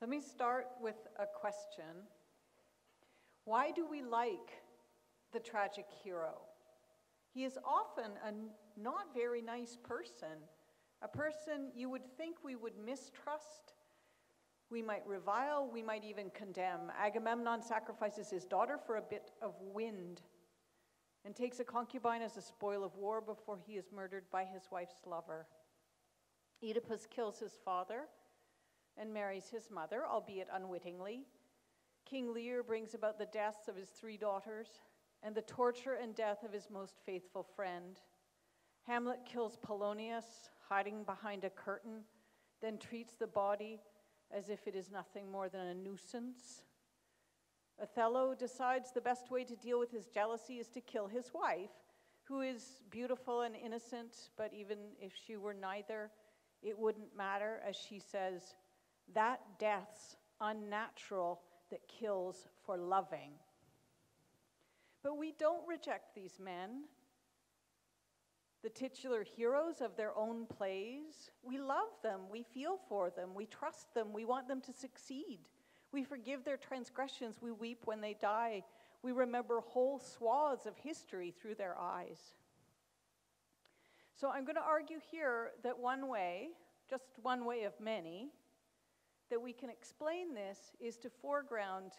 Let me start with a question. Why do we like the tragic hero? He is often a not very nice person, a person you would think we would mistrust. We might revile, we might even condemn. Agamemnon sacrifices his daughter for a bit of wind and takes a concubine as a spoil of war before he is murdered by his wife's lover. Oedipus kills his father and marries his mother, albeit unwittingly. King Lear brings about the deaths of his 3 daughters and the torture and death of his most faithful friend. Hamlet kills Polonius, hiding behind a curtain, then treats the body as if it is nothing more than a nuisance. Othello decides the best way to deal with his jealousy is to kill his wife, who is beautiful and innocent, but even if she were neither, it wouldn't matter, as she says, "That death's unnatural that kills for loving." But we don't reject these men, the titular heroes of their own plays. We love them, we feel for them, we trust them, we want them to succeed. We forgive their transgressions, we weep when they die. We remember whole swaths of history through their eyes. So I'm going to argue here that one way, just one way of many, that we can explain this is to foreground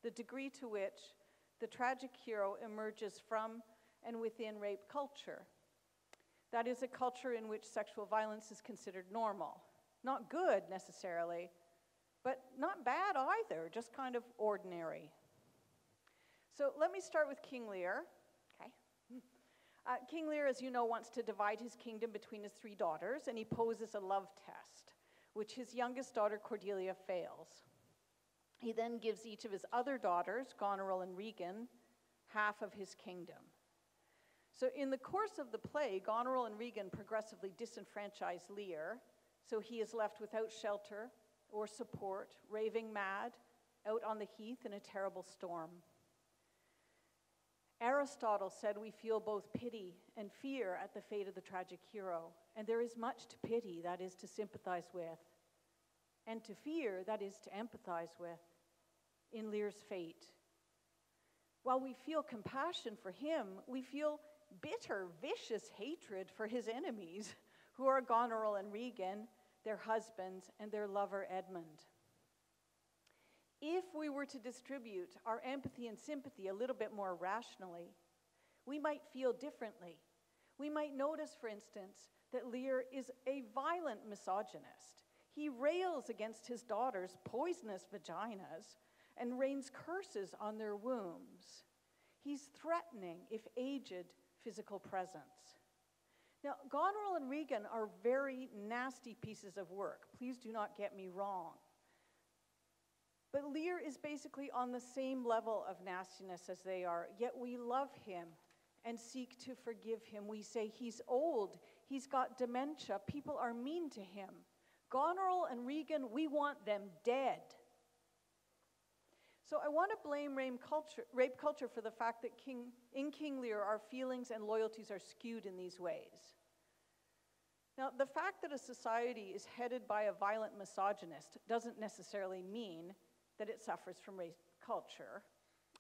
the degree to which the tragic hero emerges from and within rape culture. That is a culture in which sexual violence is considered normal. Not good necessarily, but not bad either, just kind of ordinary. So let me start with King Lear. Okay. King Lear, as you know, wants to divide his kingdom between his 3 daughters, and he poses a love test, which his youngest daughter, Cordelia, fails. He then gives each of his other daughters, Goneril and Regan, half of his kingdom. So in the course of the play, Goneril and Regan progressively disenfranchise Lear, so he is left without shelter or support, raving mad, out on the heath in a terrible storm. Aristotle said we feel both pity and fear at the fate of the tragic hero, and there is much to pity, that is to sympathize with, and to fear, that is to empathize with, in Lear's fate. While we feel compassion for him, we feel bitter, vicious hatred for his enemies, who are Goneril and Regan, their husbands, and their lover Edmund. If we were to distribute our empathy and sympathy a little bit more rationally, we might feel differently. We might notice, for instance, that Lear is a violent misogynist. He rails against his daughters' poisonous vaginas and rains curses on their wombs. He's threatening, if aged, physical presence. Now, Goneril and Regan are very nasty pieces of work. Please do not get me wrong. But Lear is basically on the same level of nastiness as they are, yet we love him and seek to forgive him. We say he's old, he's got dementia, people are mean to him. Goneril and Regan, we want them dead. So I want to blame rape culture for the fact that in King Lear, our feelings and loyalties are skewed in these ways. Now, the fact that a society is headed by a violent misogynist doesn't necessarily mean that it suffers from rape culture.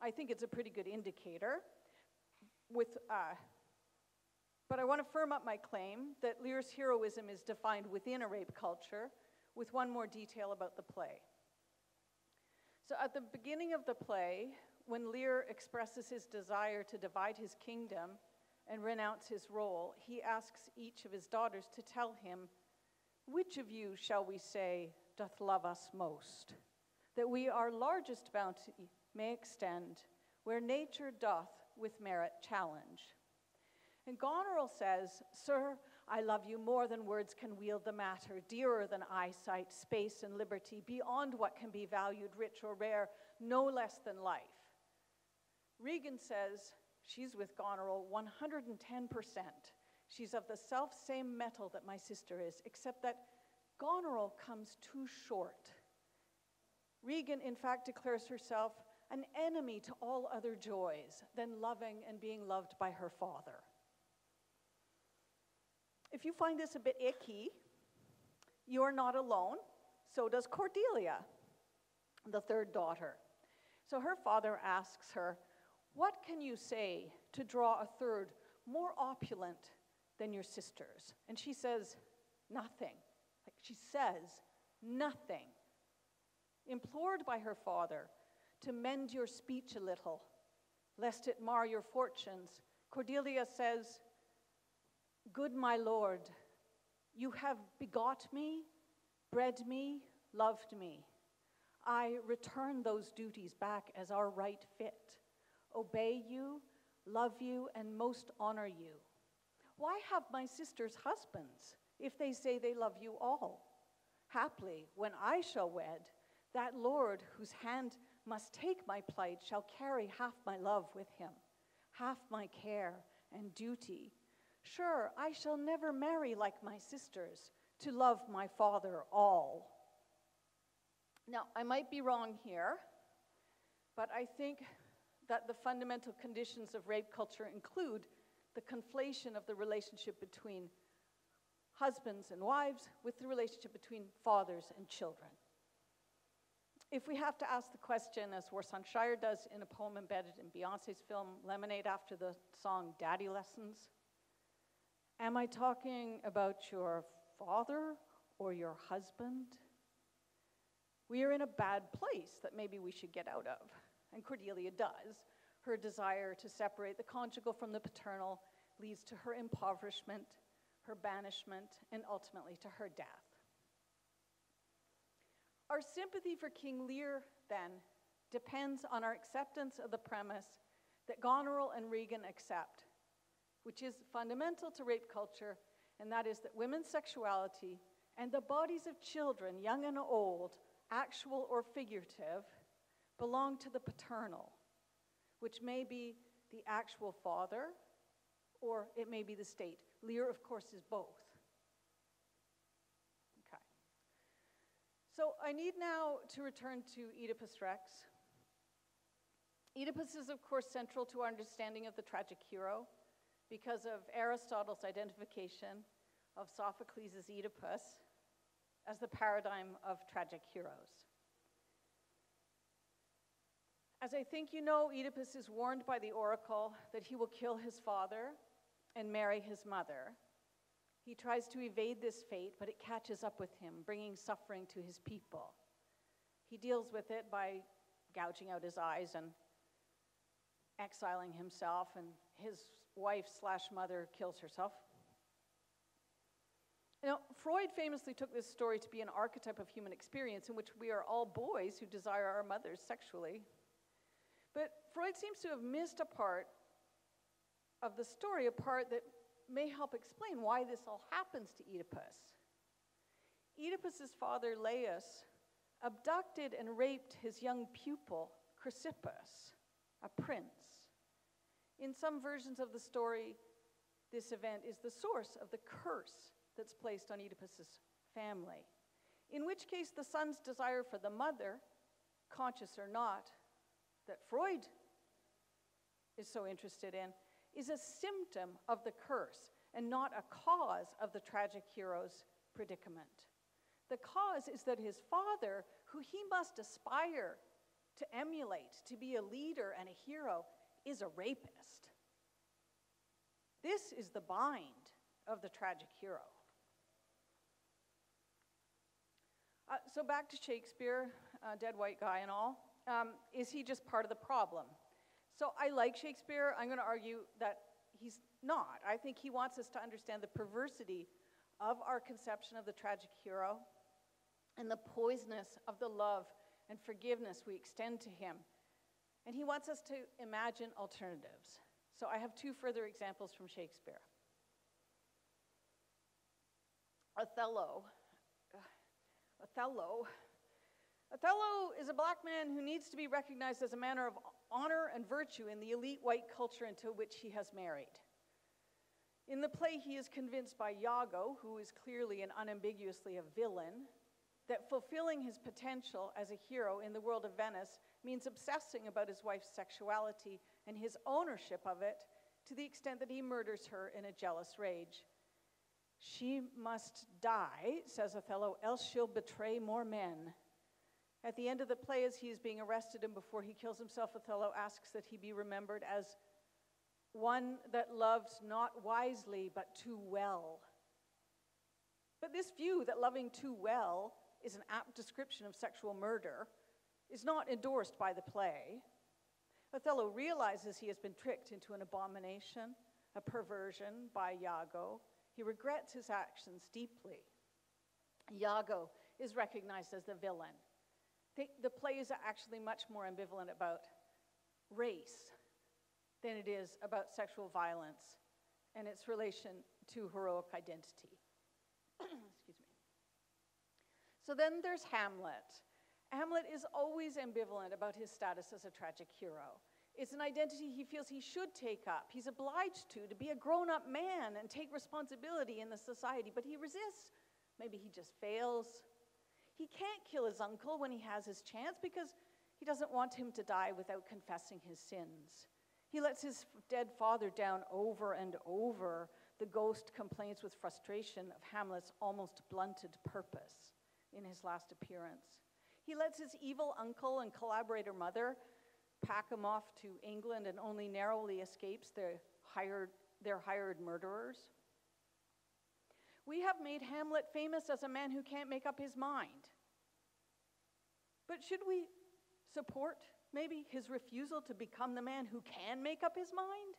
I think it's a pretty good indicator. But I want to firm up my claim that Lear's heroism is defined within a rape culture, with one more detail about the play. So at the beginning of the play, when Lear expresses his desire to divide his kingdom and renounce his role, he asks each of his daughters to tell him, "Which of you, shall we say, doth love us most, that we our largest bounty may extend, where nature doth with merit challenge?" And Goneril says, "Sir, I love you more than words can wield the matter, dearer than eyesight, space, and liberty, beyond what can be valued, rich or rare, no less than life." Regan says she's with Goneril 110%. She's of the self-same metal that my sister is, except that Goneril comes too short. Regan, in fact, declares herself an enemy to all other joys than loving and being loved by her father. If you find this a bit icky, you're not alone. So does Cordelia. the third daughter. So her father asks her, "What can you say to draw a third more opulent than your sisters?" And she says, "Nothing." Like she says, nothing. Implored by her father to mend your speech a little, lest it mar your fortunes, Cordelia says, "Good my lord, you have begot me, bred me, loved me. I return those duties back as our right fit, obey you, love you, and most honor you. Why have my sisters husbands, if they say they love you all? Haply, when I shall wed, that lord whose hand must take my plight shall carry half my love with him, half my care and duty. Sure, I shall never marry like my sisters, to love my father all." Now, I might be wrong here, but I think that the fundamental conditions of rape culture include the conflation of the relationship between husbands and wives with the relationship between fathers and children. If we have to ask the question, as Warsanshire does in a poem embedded in Beyonce's film Lemonade after the song Daddy Lessons, am I talking about your father or your husband? We are in a bad place that maybe we should get out of, and Cordelia does. Her desire to separate the conjugal from the paternal leads to her impoverishment, her banishment, and ultimately to her death. Our sympathy for King Lear, then, depends on our acceptance of the premise that Goneril and Regan accept, which is fundamental to rape culture, and that is that women's sexuality and the bodies of children, young and old, actual or figurative, belong to the paternal, which may be the actual father, or it may be the state. Lear, of course, is both. Okay. So I need now to return to Oedipus Rex. Oedipus is, of course, central to our understanding of the tragic hero because of Aristotle's identification of Sophocles' Oedipus as the paradigm of tragic heroes. As I think you know, Oedipus is warned by the oracle that he will kill his father and marry his mother. He tries to evade this fate, but it catches up with him, bringing suffering to his people. He deals with it by gouging out his eyes and exiling himself, and his wife/mother kills herself. You know, Freud famously took this story to be an archetype of human experience in which we are all boys who desire our mothers sexually. But Freud seems to have missed a part of the story, a part that may help explain why this all happens to Oedipus. Oedipus's father, Laius, abducted and raped his young pupil, Chrysippus, a prince. In some versions of the story, this event is the source of the curse that's placed on Oedipus's family, in which case the son's desire for the mother, conscious or not, that Freud is so interested in, is a symptom of the curse and not a cause of the tragic hero's predicament. The cause is that his father, who he must aspire to emulate, to be a leader and a hero, is a rapist. This is the bind of the tragic hero. So back to Shakespeare, dead white guy and all. Is he just part of the problem? So I like Shakespeare. I'm going to argue that he's not. I think he wants us to understand the perversity of our conception of the tragic hero and the poisonous of the love and forgiveness we extend to him. And he wants us to imagine alternatives. So I have two further examples from Shakespeare. Othello is a black man who needs to be recognized as a man of honor and virtue in the elite white culture into which he has married. In the play, he is convinced by Iago, who is clearly and unambiguously a villain, that fulfilling his potential as a hero in the world of Venice means obsessing about his wife's sexuality and his ownership of it to the extent that he murders her in a jealous rage. "She must die," says Othello, "else she'll betray more men." At the end of the play, as he is being arrested and before he kills himself, Othello asks that he be remembered as one that loves not wisely but too well. But this view that loving too well is an apt description of sexual murder is not endorsed by the play. Othello realizes he has been tricked into an abomination, a perversion by Iago. He regrets his actions deeply. Iago is recognized as the villain. The play is actually much more ambivalent about race than it is about sexual violence and its relation to heroic identity. Excuse me. So then there's Hamlet. Hamlet is always ambivalent about his status as a tragic hero. It's an identity he feels he should take up. He's obliged to be a grown-up man and take responsibility in the society, but he resists. Maybe he just fails. He can't kill his uncle when he has his chance because he doesn't want him to die without confessing his sins. He lets his dead father down over and over. The ghost complains with frustration of Hamlet's almost blunted purpose in his last appearance. He lets his evil uncle and collaborator mother pack him off to England and only narrowly escapes their hired murderers. We have made Hamlet famous as a man who can't make up his mind. But should we support maybe his refusal to become the man who can make up his mind?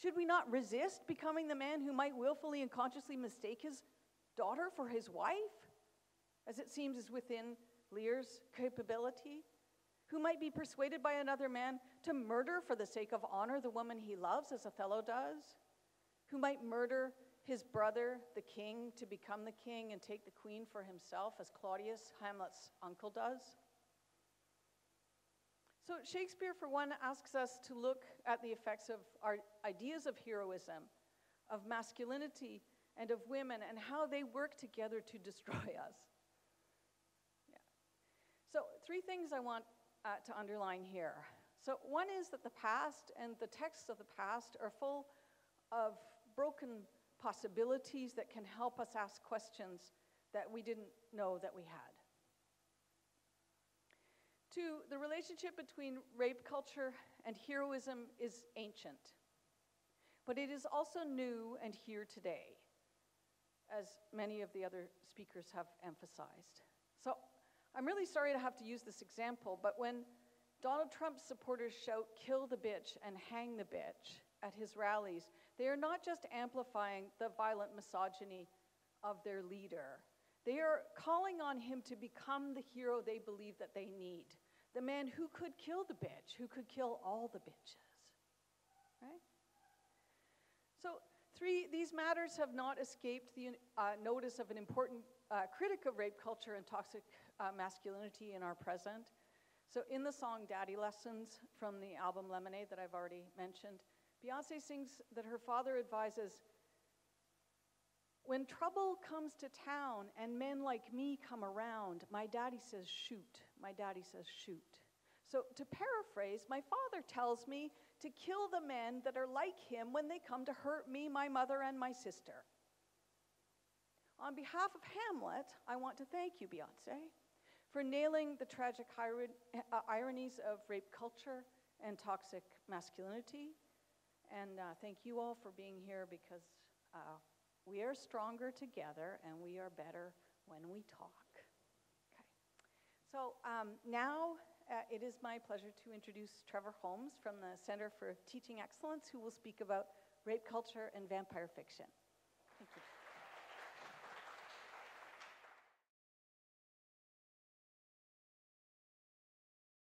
Should we not resist becoming the man who might willfully and consciously mistake his daughter for his wife, as it seems is within Lear's capability? Who might be persuaded by another man to murder for the sake of honor the woman he loves, as Othello does? Who might murder his brother, the king, to become the king and take the queen for himself, as Claudius, Hamlet's uncle, does? So Shakespeare, for one, asks us to look at the effects of our ideas of heroism, of masculinity, and of women, and how they work together to destroy us. Yeah. So 3 things I want to underline here. So one is that the past and the texts of the past are full of broken possibilities that can help us ask questions that we didn't know that we had. 2, the relationship between rape culture and heroism is ancient, but it is also new and here today, as many of the other speakers have emphasized. So I'm really sorry to have to use this example, but when Donald Trump's supporters shout, "Kill the bitch" and "hang the bitch" at his rallies, they are not just amplifying the violent misogyny of their leader. They are calling on him to become the hero they believe that they need, the man who could kill the bitch, who could kill all the bitches, right? So 3, these matters have not escaped the notice of an important critic of rape culture and toxic masculinity in our present. So in the song Daddy Lessons from the album Lemonade that I've already mentioned, Beyonce sings that her father advises, "When trouble comes to town and men like me come around, my daddy says shoot, my daddy says shoot." So to paraphrase, my father tells me to kill the men that are like him when they come to hurt me, my mother, and my sister. On behalf of Hamlet, I want to thank you, Beyonce, for nailing the tragic ironies of rape culture and toxic masculinity. And thank you all for being here, because we are stronger together and we are better when we talk. Okay. So now it is my pleasure to introduce Trevor Holmes from the Center for Teaching Excellence, who will speak about rape culture and vampire fiction. Thank you.